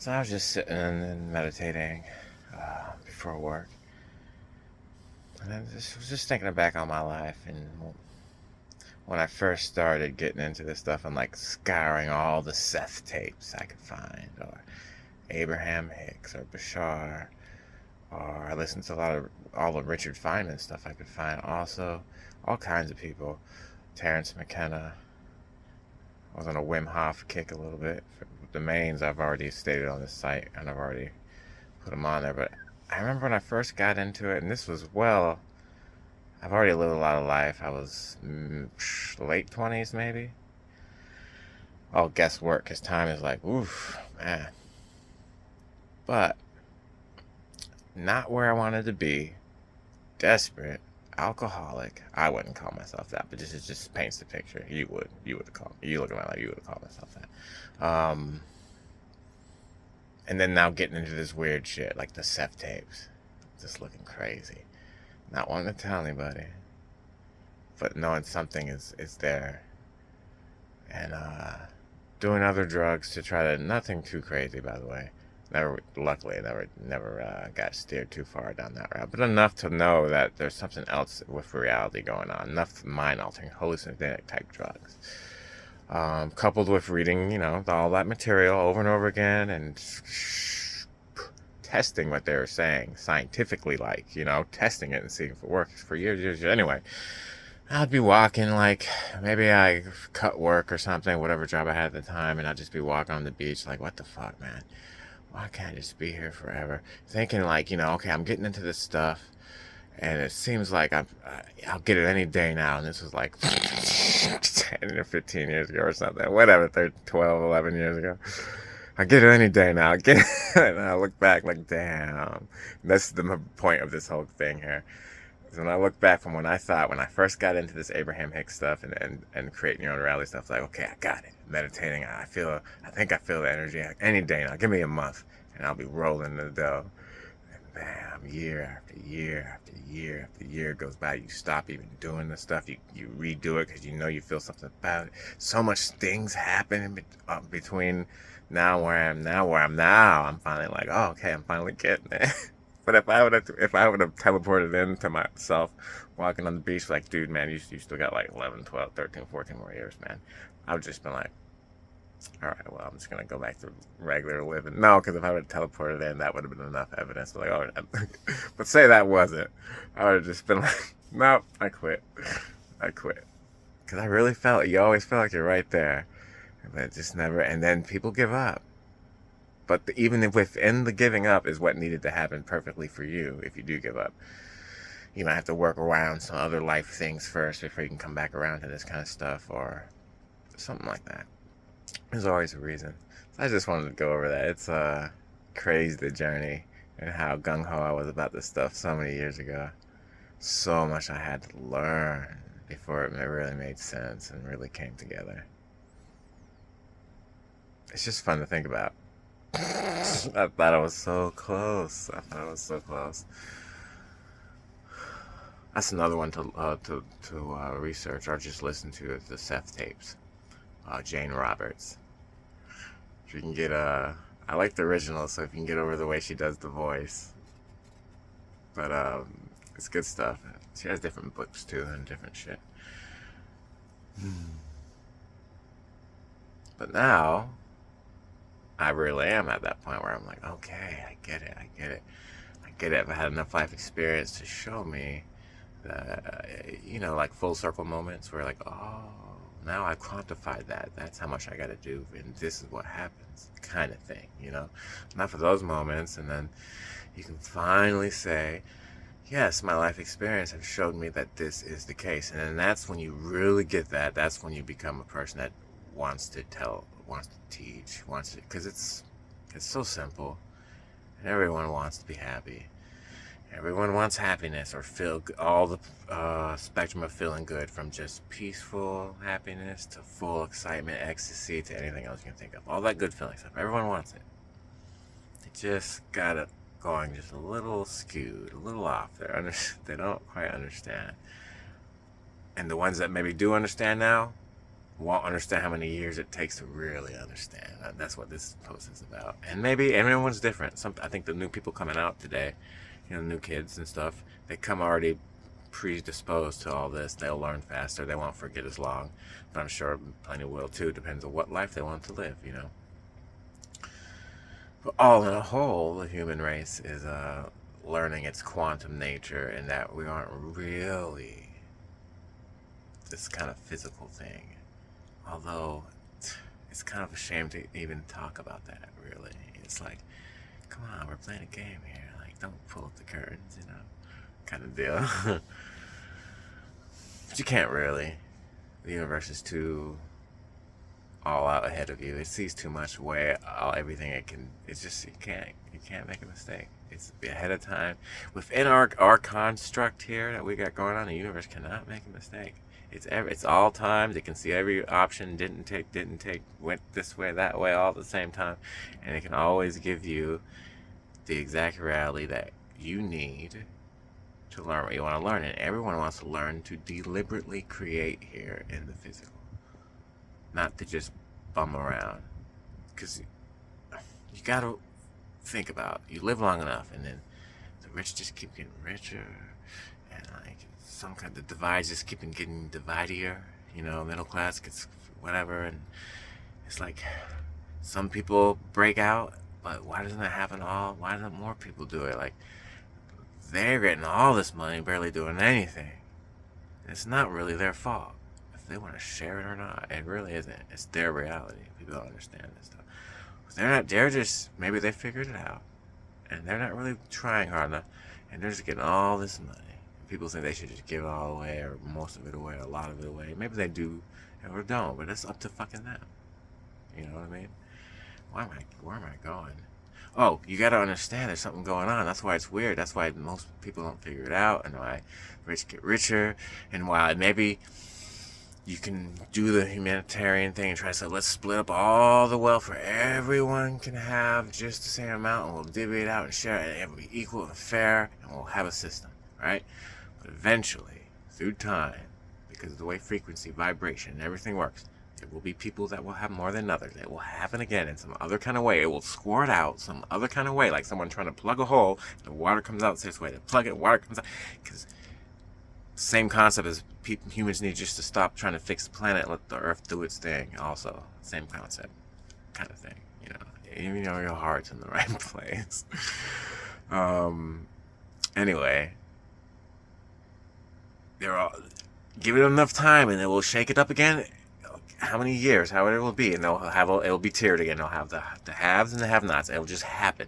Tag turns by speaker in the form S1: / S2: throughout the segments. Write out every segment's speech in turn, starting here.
S1: So I was just sitting and meditating before work, and I was just thinking back on my life and when I first started getting into this stuff and like scouring all the Seth tapes I could find, or Abraham Hicks, or Bashar, or I listened to a lot of all the Richard Feynman stuff I could find. Also, all kinds of people, Terrence McKenna. I was on a Wim Hof kick a little bit. The mains I've already stated on this site, and I've already put them on there. But I remember when I first got into it, and this was I've already lived a lot of life. I was late 20s maybe. Oh, guess work, because time is like, oof, man. But not where I wanted to be. Desperate, alcoholic. I wouldn't call myself that, but this is just paints the picture. You would call me. You look at my life, you would call myself that. And then now getting into this weird shit like the Seth tapes, just looking crazy. Not wanting to tell anybody, but knowing something is there, and doing other drugs to try to nothing too crazy, by the way. Never, luckily, never got steered too far down that route, but enough to know that there's something else with reality going on. Enough mind-altering, hallucinogenic type drugs, coupled with reading, all that material over and over again and testing what they were saying scientifically, like testing it and seeing if it works for years. Anyway, I'd be walking, like, maybe I cut work or something, whatever job I had at the time, and I'd just be walking on the beach, like, what the fuck, man? Why can't I just be here forever? Thinking, like, okay, I'm getting into this stuff, and it seems like I'll get it any day now, and this was like 10 or 15 years ago or something, whatever, 12, 11 years ago. I get it any day now. I get it. And I look back like, damn. That's the point of this whole thing here. When I look back from when I first got into this Abraham Hicks stuff and creating your own reality stuff, like, okay, I got it. Meditating, I think I feel the energy any day now. Give me a month, and I'll be rolling the dough. And bam, year after year after year after year goes by. You stop even doing the stuff. You redo it because you feel something about it. So much things happen between now where I am now, I'm finally like, oh, okay, I'm finally getting it. But if I would have teleported into myself walking on the beach, like, dude, man, you still got like 11, 12, 13, 14 more years, man. I would just been like, all right, well, I'm just going to go back to regular living. No, because if I would have teleported in, that would have been enough evidence. Like, oh, but say that wasn't. I would have just been like, nope, I quit. Because I really you always feel like you're right there. But it just never, and then people give up. But even if within the giving up is what needed to happen perfectly for you, if you do give up, you might have to work around some other life things first before you can come back around to this kind of stuff or something like that. There's always a reason. So I just wanted to go over that. It's crazy, the journey, and how gung-ho I was about this stuff so many years ago. So much I had to learn before it really made sense and really came together. It's just fun to think about. I thought I was so close. That's another one to research or just listen to, is the Seth tapes. Jane Roberts. If you can get I like the original, so if you can get over the way she does the voice, but it's good stuff. She has different books too and different shit. But now I really am at that point where I'm like, okay, I get it. I've had enough life experience to show me like full circle moments where, like, oh, now I've quantified that. That's how much I got to do, and this is what happens, kind of thing. Enough of those moments, and then you can finally say, yes, my life experience has showed me that this is the case, and then that's when you really get that. That's when you become a person that wants to tell, wants to teach, because it's so simple, and everyone wants to be happy. Everyone wants happiness or feel all the spectrum of feeling good, from just peaceful happiness to full excitement, ecstasy, to anything else you can think of. All that good feeling stuff. Everyone wants it. They just got it going just a little skewed, a little off. They don't quite understand. And the ones that maybe do understand now won't understand how many years it takes to really understand. That's what this post is about. And maybe everyone's different. I think the new people coming out today, new kids and stuff, they come already predisposed to all this. They'll learn faster. They won't forget as long. But I'm sure plenty will too. Depends on what life they want to live. But all in a whole, the human race is learning its quantum nature, and that we aren't really this kind of physical thing. Although it's kind of a shame to even talk about that, really. It's like, come on, we're playing a game here. Like, don't pull up the curtains, kind of deal. But you can't really. The universe is too all out ahead of you. It sees too much way everything it can. It's just you can't make a mistake. It's ahead of time. Within our construct here that we got going on, the universe cannot make a mistake. It's all times. It can see every option didn't take, went this way, that way, all at the same time, and it can always give you the exact reality that you need to learn what you want to learn. And everyone wants to learn to deliberately create here in the physical, not to just bum around. Because you gotta think about it. You live long enough, and then the rich just keep getting richer, and some kind of divides just keep getting dividier. Middle class gets whatever, and it's like some people break out, but why doesn't that happen why don't more people do it? Like, they're getting all this money, barely doing anything. It's not really their fault if they want to share it or not. It really isn't. It's their reality. People don't understand this stuff. They're just, maybe they figured it out, and they're not really trying hard enough, and they're just getting all this money. People think they should just give it all away, or most of it away, or a lot of it away. Maybe they do, or don't, but it's up to fucking them. You know what I mean? Where am I going? Oh, you gotta understand there's something going on. That's why it's weird. That's why most people don't figure it out, and why rich get richer, and why maybe you can do the humanitarian thing and try to say, let's split up all the wealth where everyone can have just the same amount, and we'll divvy it out and share it, and it'll be equal and fair, and we'll have a system, right? But eventually, through time, because of the way frequency, vibration, and everything works, there will be people that will have more than others. It will happen again in some other kind of way. It will squirt out some other kind of way, like someone trying to plug a hole, and the water comes out this way. They plug it, water comes out. Because same concept as humans need just to stop trying to fix the planet and let the earth do its thing. Also, same concept kind of thing. Even though your heart's in the right place. Anyway, give it enough time, and it will shake it up again. How many years? However it will be, and it'll be tiered again. They'll have the haves and the have-nots. It'll just happen.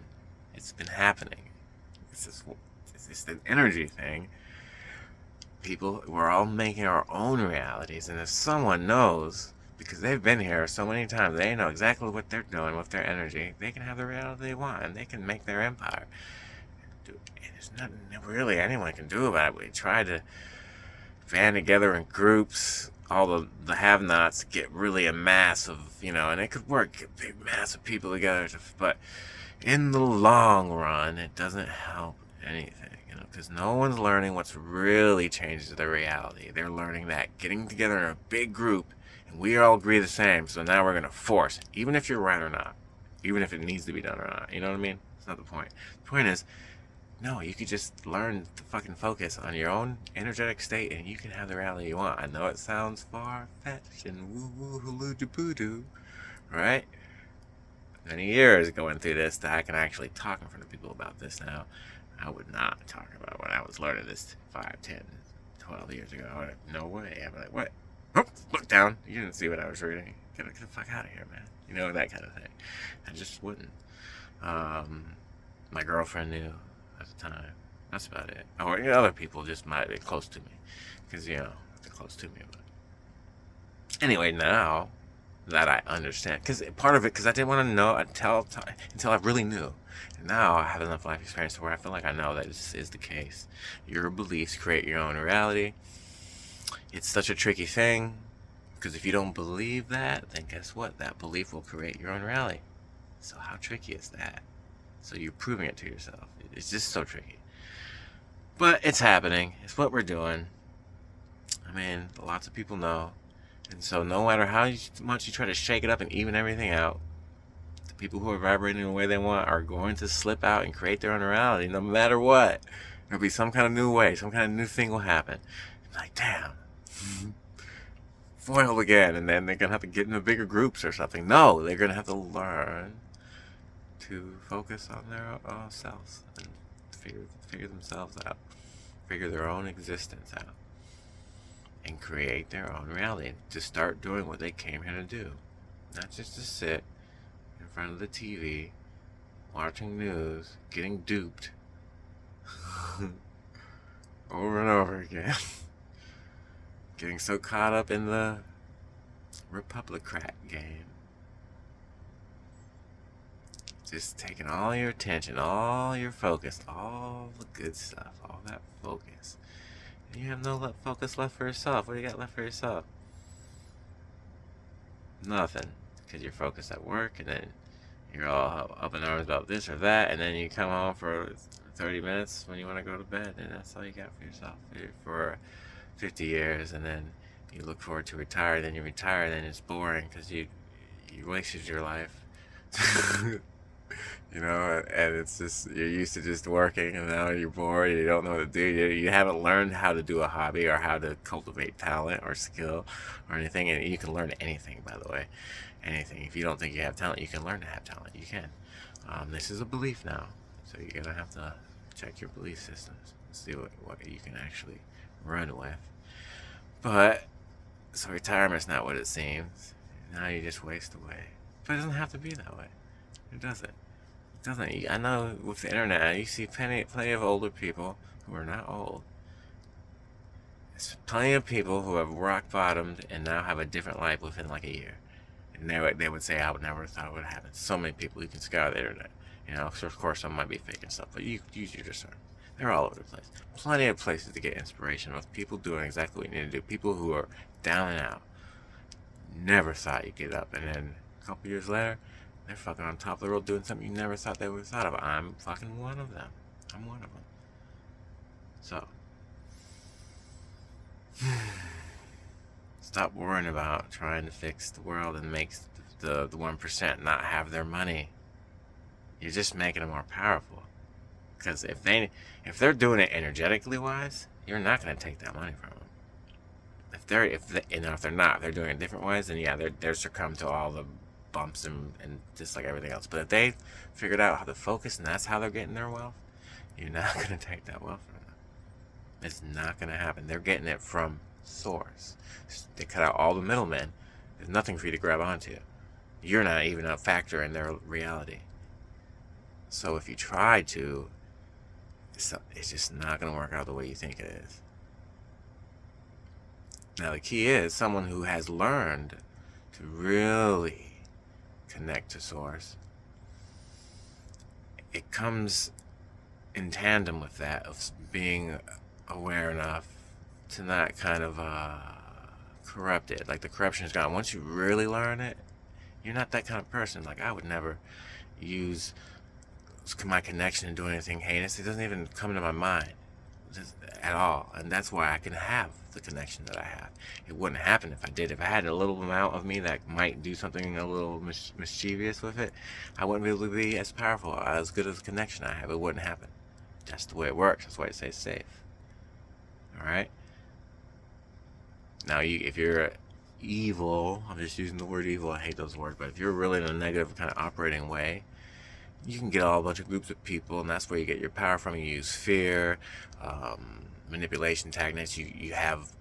S1: It's been happening. It's just an energy thing. We're all making our own realities, and if someone knows, because they've been here so many times, they know exactly what they're doing with their energy, they can have the reality they want, and they can make their empire. And there's nothing really anyone can do about it. We try to band together in groups, all the have-nots, get really a mass of, and it could work, get a big mass of people together, but in the long run, it doesn't help anything. Because no one's learning what's really changes their reality. They're learning that getting together in a big group, and we all agree the same, so now we're going to force, even if you're right or not, even if it needs to be done or not. You know what I mean? It's not the point. The point is, no, you could just learn to fucking focus on your own energetic state, and you can have the reality you want. I know it sounds far-fetched and woo-woo-halloo-doo-boo-doo, right? Many years going through this that I can actually talk in front of people about this now. I would not talk about when I was learning this 5, 10, 12 years ago. No way. I'm like, what? Oh, look down. You didn't see what I was reading. Get the fuck out of here, man. That kind of thing. I just wouldn't. My girlfriend knew at the time. That's about it. Or other people just might be close to me. Because, they're close to me. But anyway, now that I understand. Because part of it, because I didn't want to know until I really knew. Now I have enough life experience where I feel like I know that this is the case. Your beliefs create your own reality. It's such a tricky thing, because if you don't believe that, then guess what? That belief will create your own reality. So how tricky is that? So you're proving it to yourself. It's just so tricky. But it's happening. It's what we're doing. I mean, lots of people know. And so no matter how much you try to shake it up and even everything out, the people who are vibrating the way they want are going to slip out and create their own reality no matter what. There'll be some kind of new way, some kind of new thing will happen. Like, damn. Foiled again, and then they're gonna have to get into bigger groups or something. No, they're gonna have to learn to focus on their own selves and figure themselves out, figure their own existence out, and create their own reality. To start doing what they came here to do, not just to sit in front of the TV, watching news, getting duped over and over again. Getting so caught up in the Republicrat game. Just taking all your attention, all your focus, all the good stuff, all that focus. And you have no focus left for yourself. What do you got left for yourself? Nothing. Because you're focused at work, and then you're all up in arms about this or that, and then you come home for 30 minutes when you want to go to bed, and that's all you got for yourself for 50 years, and then you look forward to retire, then you retire, then it's boring because you wasted your life. You know, and it's just, you're used to just working, and now you're bored, you don't know what to do, you haven't learned how to do a hobby or how to cultivate talent or skill or anything. And you can learn anything, by the way, anything. If you don't think you have talent, you can learn to have talent. You can. This is a belief now, so you're gonna have to check your belief systems and see what you can actually run with. But so retirement's not what it seems. Now you just waste away. But it doesn't have to be that way. It doesn't. I know with the internet, you see plenty of older people who are not old. There's plenty of people who have rock bottomed and now have a different life within like a year. And they would say, I would never thought it would happen. So many people, you can scour the internet. You know, so of course some might be fake and stuff, but you use your discernment. They're all over the place. Plenty of places to get inspiration of people doing exactly what you need to do. People who are down and out. Never thought you'd get up, and then a couple years later, they're fucking on top of the world doing something you never thought they would have thought of. I'm fucking one of them. I'm one of them. So, stop worrying about trying to fix the world and make the 1% not have their money. You're just making them more powerful. Because if they're doing it energetically wise, you're not going to take that money from them. If they're not, they're doing it different ways, then yeah, they're succumb to all the bumps and just like everything else. But if they figured out how to focus and that's how they're getting their wealth, you're not going to take that wealth from them. It's not going to happen. They're getting it from source. They cut out all the middlemen. There's nothing for you to grab onto. You're not even a factor in their reality. So if you try to, it's just not going to work out the way you think it is. Now the key is someone who has learned to really connect to source. It comes in tandem with that of being aware enough to not kind of corrupt it. Like the corruption is gone. Once you really learn it, you're not that kind of person. Like I would never use my connection and do anything heinous. It doesn't even come to my mind at all. And that's why I can have the connection that I have. It wouldn't happen if I did. If I had a little amount of me that might do something a little mischievous with it, I wouldn't be able to be as powerful, as good as the connection I have. It wouldn't happen. That's the way it works. That's why it stays safe. Alright? Now, if you're evil, I'm just using the word evil, I hate those words, but if you're really in a negative kind of operating way, you can get all a bunch of groups of people, and that's where you get your power from. You use fear, manipulation techniques. You have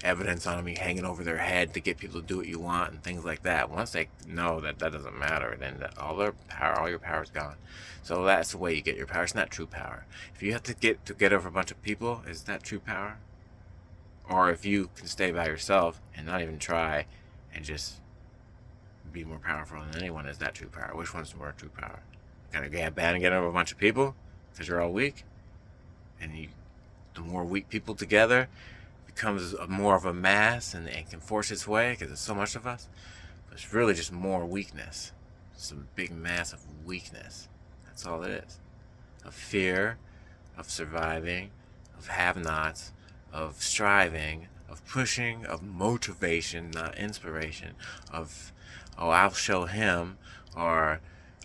S1: evidence on them, you hanging over their head to get people to do what you want and things like that. Once they know that doesn't matter, then all your power is gone. So that's the way you get your power. It's not true power. If you have to get over a bunch of people, is that true power? Or if you can stay by yourself and not even try and just be more powerful than anyone, is that true power? Which one's more true power? Gotta get bad and get over a bunch of people because you're all weak, and the more weak people together becomes more of a mass and can force its way because there's so much of us. But it's really just more weakness. It's a big mass of weakness. That's all it is. Of fear, of surviving, of have-nots, of striving, of pushing, of motivation, not inspiration, of, oh, I'll show him, or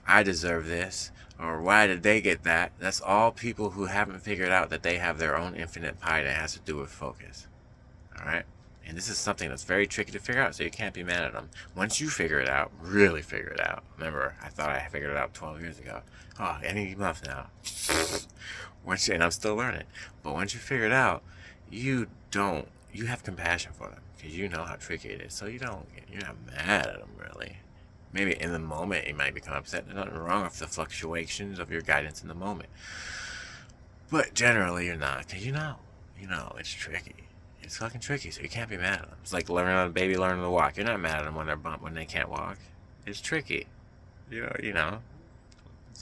S1: I deserve this, or why did they get that? That's all people who haven't figured out that they have their own infinite pie that has to do with focus. Alright? And this is something that's very tricky to figure out, so you can't be mad at them. Once you figure it out, really figure it out. Remember, I thought I figured it out 12 years ago. Oh, any month now. And I'm still learning. But once you figure it out, you have compassion for them, because you know how tricky it is. So you're not mad at them, really. Maybe in the moment you might become upset. There's nothing wrong with the fluctuations of your guidance in the moment. But generally you're not, because you know it's tricky. It's fucking tricky, so you can't be mad at them. It's like a baby learning to walk. You're not mad at them when they can't walk. It's tricky. You know.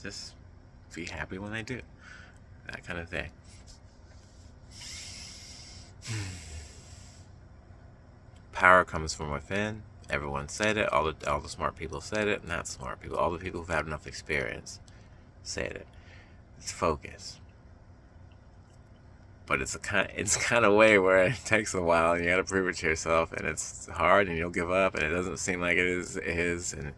S1: Just be happy when they do. That kind of thing. Power comes from within. Everyone said it. All the smart people said it. Not smart people. All the people who've had enough experience said it. It's focus. But it's kind of way where it takes a while, and you gotta prove it to yourself, and it's hard, and you'll give up, and it doesn't seem like it is, and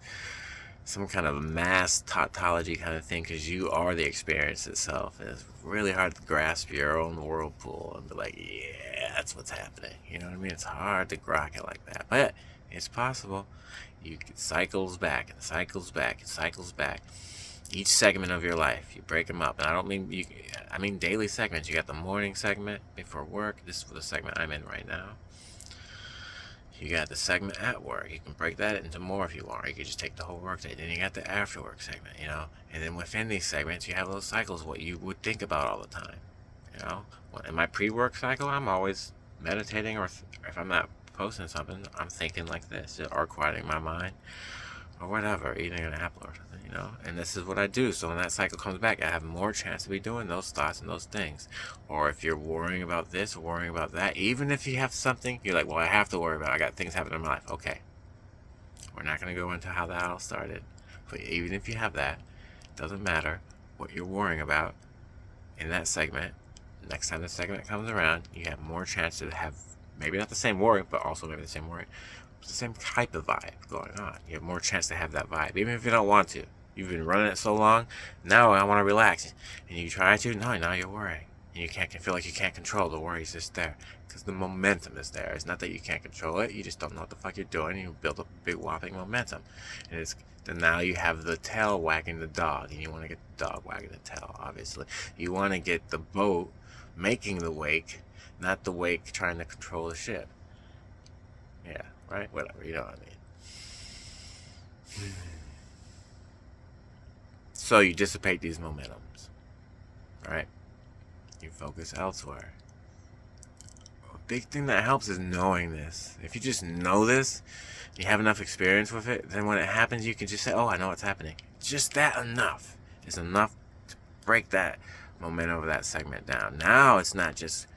S1: some kind of mass tautology kind of thing, because you are the experience itself, and it's really hard to grasp your own whirlpool and be like, yeah, that's what's happening. You know what I mean? It's hard to grok it like that, but it's possible. It cycles back and cycles back and cycles back. Each segment of your life, you break them up, and I mean daily segments. You got the morning segment before work. This is the segment I'm in right now. You got the segment at work. You can break that into more if you want. Or you could just take the whole work day. Then you got the after work segment, And then within these segments, you have those cycles, what you would think about all the time, In my pre-work cycle, I'm always meditating, or if I'm not posting something, I'm thinking like this, or quieting my mind, or whatever, eating an apple or something, And this is what I do. So when that cycle comes back, I have more chance to be doing those thoughts and those things. Or if you're worrying about this or worrying about that, even if you have something, you're like, well, I have to worry about it. I got things happening in my life. Okay. We're not going to go into how that all started. But even if you have that, it doesn't matter what you're worrying about in that segment. Next time the segment comes around, you have more chance to have maybe not the same worry, but also maybe the same worry. It's the same type of vibe going on. You have more chance to have that vibe, even if you don't want to. You've been running it so long, now I want to relax. And you try to, no, now you're worrying. And you feel like you can't control the worries just there. Because the momentum is there. It's not that you can't control it, you just don't know what the fuck you're doing, and you build up a big whopping momentum. And then now you have the tail wagging the dog, and you want to get the dog wagging the tail, obviously. You want to get the boat making the wake, not the wake trying to control the ship. Yeah, right? Whatever, you know what I mean. So you dissipate these momentums, right? You focus elsewhere. A big thing that helps is knowing this. If you just know this, you have enough experience with it, then when it happens, you can just say, oh, I know what's happening. Just that enough is enough to break that momentum of that segment down. Now it's not just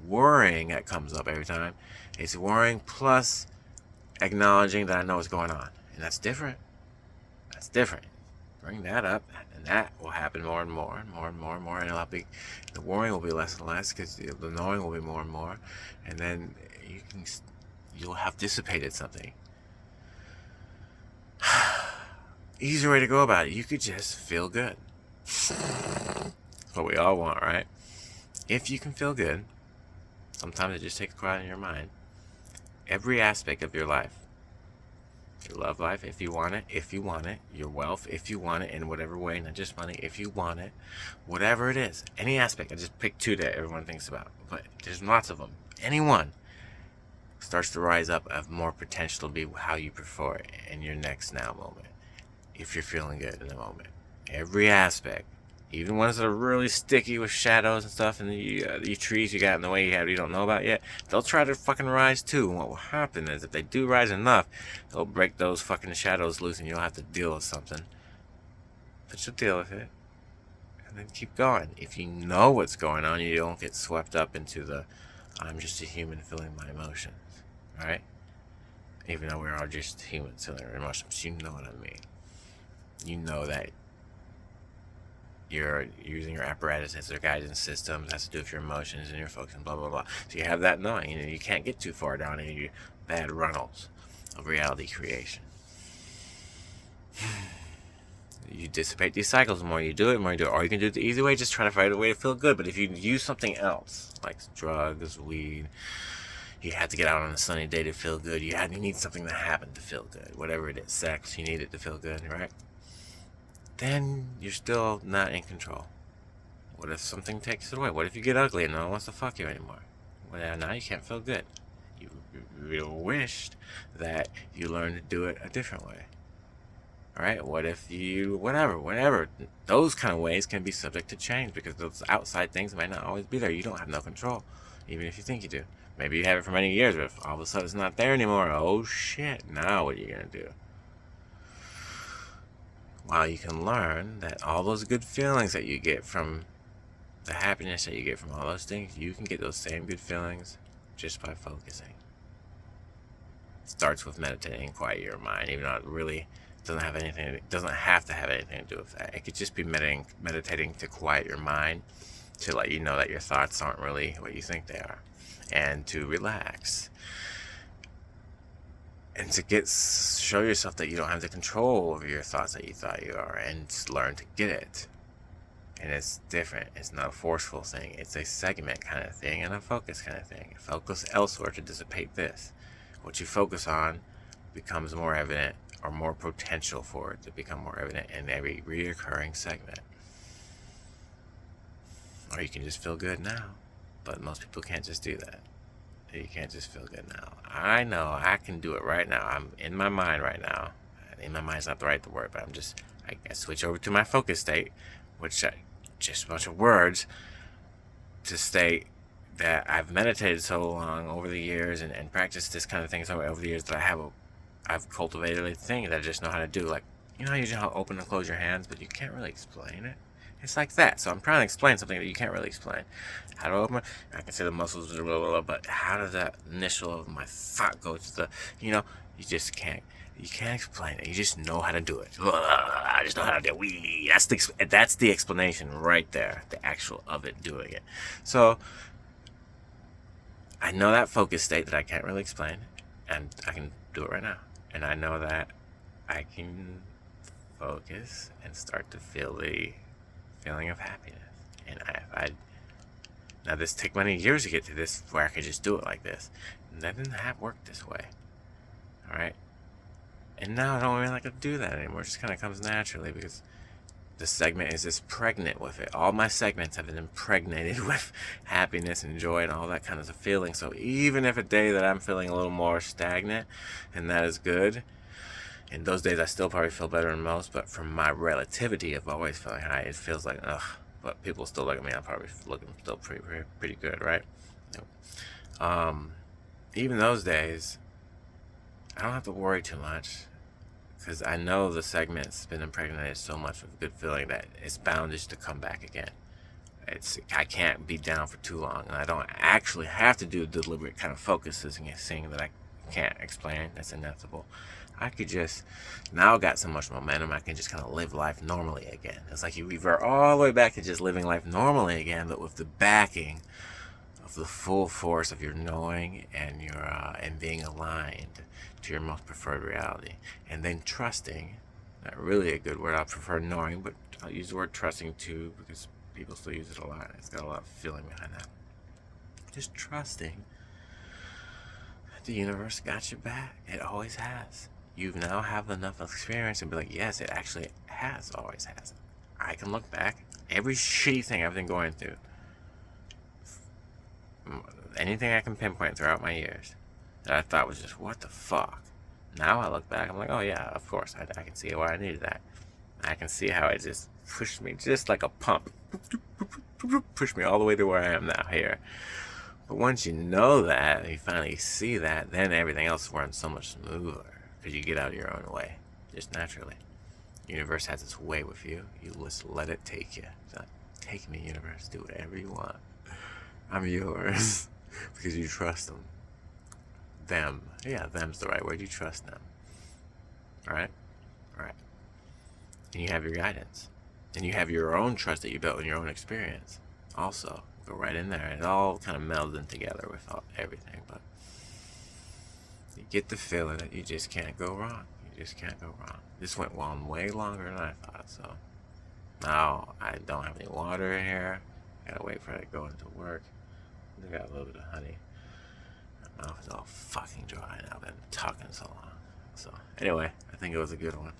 S1: worrying that comes up every time. It's worrying plus acknowledging that I know what's going on. And that's different. That's different. Bring that up, and that will happen more and more and more and more and more, and the worrying will be less and less, because the knowing will be more and more, and then you'll have dissipated something. Easier way to go about it. You could just feel good. That's what we all want, right? If you can feel good, sometimes it just takes quiet in your mind. Every aspect of your life. Your love life, if you want it. Your wealth, if you want it, in whatever way, not just money, if you want it. Whatever it is. Any aspect. I just picked two that everyone thinks about. But there's lots of them. Any one starts to rise up of more potential to be how you prefer it in your next now moment. If you're feeling good in the moment. Every aspect. Even ones that are really sticky with shadows and stuff, and the trees you got in the way you don't know about yet, they'll try to fucking rise too. And what will happen is, if they do rise enough, they'll break those fucking shadows loose, and you'll have to deal with something. But you'll deal with it, and then keep going. If you know what's going on, you don't get swept up into the, I'm just a human feeling my emotions, right? Even though we're all just humans feeling our emotions, you know what I mean. You know that You're using your apparatus as their guidance systems, has to do with your emotions and your focus and blah blah blah. So you have that knowing. You can't get too far down any bad runnels of reality creation. You dissipate these cycles. The more you do it, or you can do it the easy way, just try to find a way to feel good. But if you use something else, like drugs, weed, you have to get out on a sunny day to feel good. You need something to happen to feel good. Whatever it is, sex, you need it to feel good, right? Then you're still not in control. What if something takes it away? What if you get ugly and no one wants to fuck you anymore? Well, now you can't feel good. You wished that you learned to do it a different way. All right? What if you, whatever. Those kind of ways can be subject to change because those outside things might not always be there. You don't have no control, even if you think you do. Maybe you have it for many years, but if all of a sudden it's not there anymore, oh shit, now what are you going to do? Well, you can learn that all those good feelings that you get from the happiness that you get from all those things, you can get those same good feelings just by focusing. It starts with meditating and quiet your mind, even though it really doesn't have to have anything to do with that. It could just be meditating to quiet your mind, to let you know that your thoughts aren't really what you think they are, and to relax. And to show yourself that you don't have the control over your thoughts that you thought you are, and learn to get it. And it's different. It's not a forceful thing. It's a segment kind of thing and a focus kind of thing. Focus elsewhere to dissipate this. What you focus on becomes more evident, or more potential for it to become more evident in every reoccurring segment. Or you can just feel good now. But most people can't just do that. You can't just feel good now. I know I can do it right now. I'm in my mind right now. In my mind's not the right word, but I switch over to my focus state, which just a bunch of words to state that I've meditated so long over the years and practiced this kind of thing so over the years that I've cultivated a thing that I just know how to do. Like, you know how open and close your hands, but you can't really explain it. It's like that. So I'm trying to explain something that you can't really explain. How to open it, I can say the muscles, blah, blah, blah, but how does that initial of my thought go to the, you just can't. You can't explain it. You just know how to do it. I just know how to do it. That's the explanation right there. The actual of it, doing it. So I know that focus state that I can't really explain, and I can do it right now. And I know that I can focus and start to feel the feeling of happiness. And now this took many years to get to this where I could just do it like this. And that didn't work this way. All right. And now I don't really like to do that anymore. It just kind of comes naturally because the segment is just pregnant with it. All my segments have been impregnated with happiness and joy and all that kind of feeling. So even if a day that I'm feeling a little more stagnant, and that is good, in those days I still probably feel better than most, but from my relativity of always feeling high, it feels like, ugh. But people still look at me, I'm probably looking still pretty good, right? Even those days, I don't have to worry too much because I know the segment's been impregnated so much with a good feeling that it's bound just to come back again. I can't be down for too long, and I don't actually have to do deliberate kind of focuses and seeing that I can't explain. That's inevitable. I could just now got so much momentum. I can just kind of live life normally again. It's like you revert all the way back to just living life normally again, but with the backing of the full force of your knowing and your and being aligned to your most preferred reality, and then trusting. Not really a good word. I prefer knowing, but I'll use the word trusting too because people still use it a lot. It's got a lot of feeling behind that. Just trusting that the universe got your back. It always has. You now have enough experience and be like, yes, it actually always has. I can look back, every shitty thing I've been going through, anything I can pinpoint throughout my years that I thought was just, what the fuck? Now I look back, I'm like, oh yeah, of course, I can see why I needed that. I can see how it just pushed me, just like a pump, pushed me all the way to where I am now here. But once you know that, and you finally see that, then everything else runs so much smoother. Because you get out of your own way, just naturally. The universe has its way with you. You just let it take you. So, take me, universe. Do whatever you want. I'm yours. Because you trust them. Them. Yeah, them's the right word. You trust them. Alright? Alright. And you have your guidance. And you have your own trust that you built in your own experience. Also, go right in there. It all kind of melds in together with everything. But you get the feeling that you just can't go wrong. You just can't go wrong. This went on way longer than I thought. So now I don't have any water in here. I gotta wait for it to go into work. I got a little bit of honey. My mouth is all fucking dry now. I've been talking so long. So anyway, I think it was a good one.